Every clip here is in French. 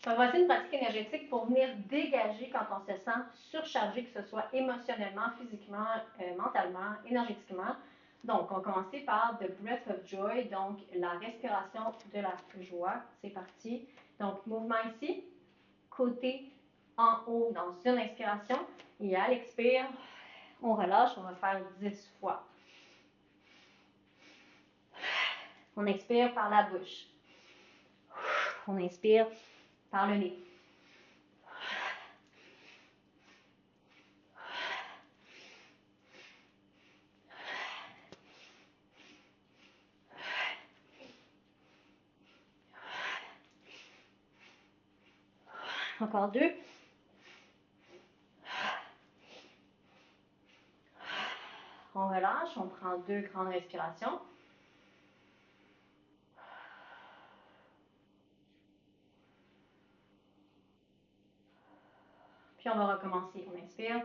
On va essayer une pratique énergétique pour venir dégager quand on se sent surchargé, que ce soit émotionnellement, physiquement, mentalement, énergétiquement. Donc, on va commencer par The Breath of Joy, donc la respiration de la joie. C'est parti. Donc, mouvement ici, côté en haut dans une inspiration. Et à l'expire, on relâche, on va faire 10 fois. On expire par la bouche. On inspire par le nez. Encore 2. On relâche, on prend 2 grandes respirations. Puis on va recommencer. On inspire.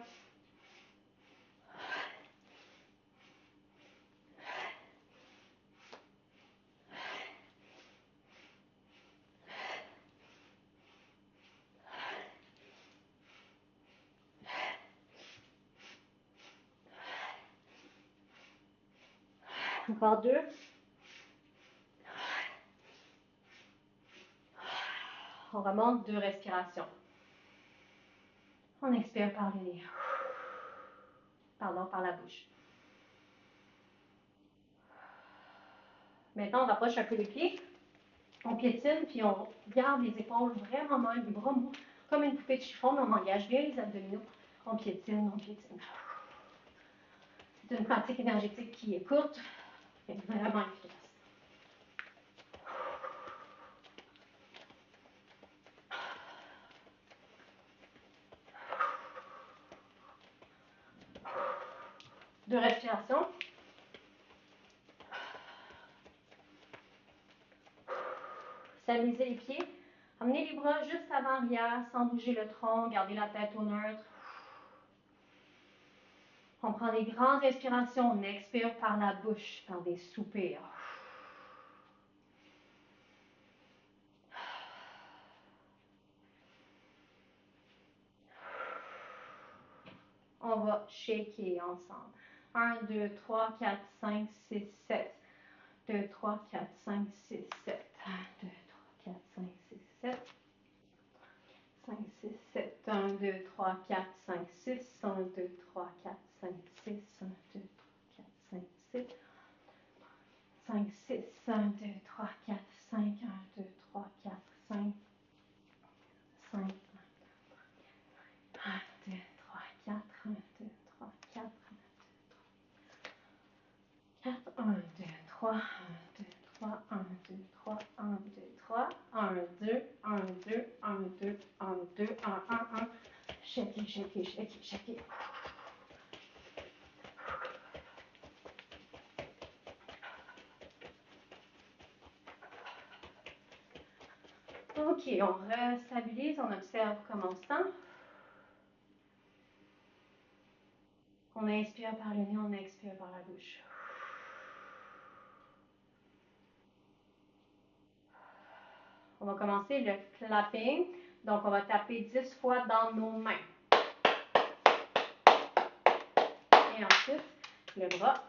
Encore 2. On remonte 2 respirations. On expire par le nez. Pardon, par la bouche. Maintenant, on rapproche un peu les pieds. On piétine, puis on garde les épaules vraiment molles, les bras mous, comme une poupée de chiffon, mais on engage bien les abdominaux. On piétine, on piétine. C'est une pratique énergétique qui est courte, mais vraiment efficace. Deux respirations. Stabilisez les pieds. Amenez les bras juste avant l'arrière, sans bouger le tronc. Gardez la tête au neutre. On prend des grandes respirations. On expire par la bouche, par des soupirs. On va shaker ensemble. 1, 2, 3, 4, 5, 6, 7. 2, 3, 4, 5, 6, 7. 1, 2, 3, 4, 5, 6, 7. 5, 6, 7. 1, 2, 3, 4, 5, 6. 1, 2, 3, 4, 5, 6. 1, 2, 3, 4, 5, 6. 5, 6. 1, 2, 3, 4, 5. 1, 2, 3, 4, 5. 5. 1, 2, 3, 4. 1, 2, 3, 4. 4. 1, 2, 3. 1, 2, 3. 1, 2, 3. 1, 2, 3. 1, 2, 1, 2, 1, 2, 1, 2, 1, 1, 1. Shaker, shaker, shaker, shaker. Ok, on restabilise, on observe comment on se sent. On inspire par le nez, on expire par la bouche. On va commencer le clapping. Donc, on va taper 10 fois dans nos mains. Et ensuite, le bras.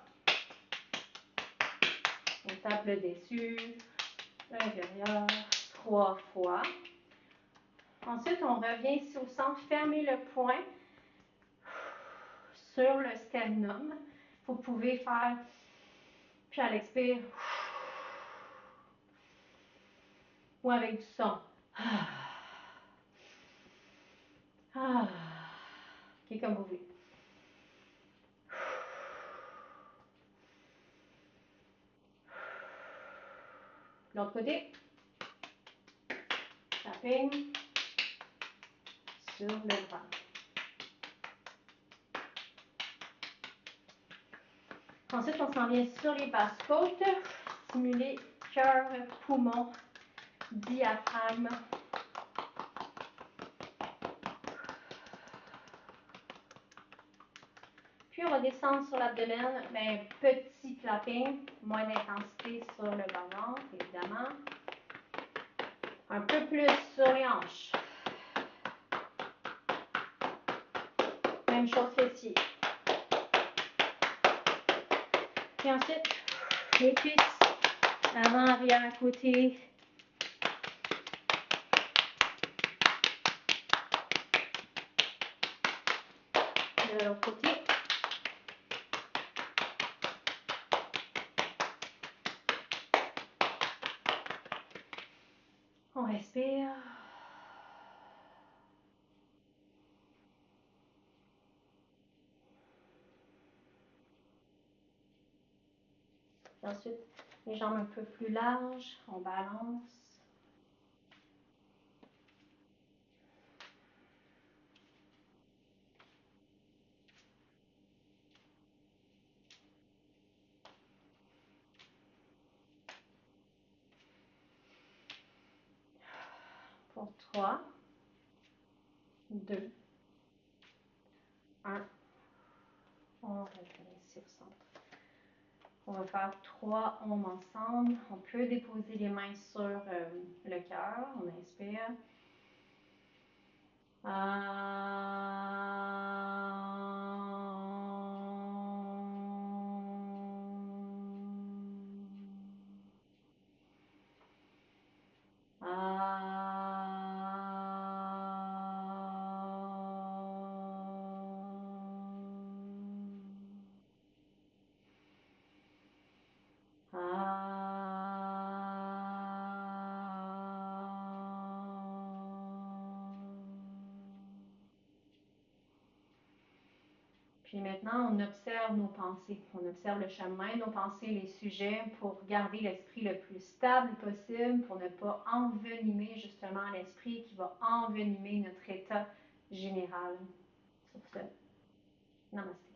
On tape le dessus, l'intérieur, 3 fois. Ensuite, on revient ici au centre, fermez le poing sur le sternum. Vous pouvez faire, puis à l'expire, ou avec du son. Ok, comme vous voulez. L'autre côté. Tapping sur le bras. Ensuite, on s'en vient sur les basses côtes. Stimuler cœur, poumon, diaphragme. Puis on va descendre sur l'abdomen, mais petit clapping, moins d'intensité sur le bas-ventre, évidemment. Un peu plus sur les hanches. Même chose fessier. Puis ensuite, les cuisses, avant, arrière, côté. De l'autre côté. On respire. Puis ensuite, les jambes un peu plus larges, on balance. Pour 3, 2, 1. On revient ici au centre. On va faire 3 ombres ensemble. On peut déposer les mains sur le cœur. On inspire. Puis maintenant, on observe nos pensées. On observe le chemin, nos pensées, les sujets pour garder l'esprit le plus stable possible, pour ne pas envenimer justement l'esprit qui va envenimer notre état général. Sur ce, namasté.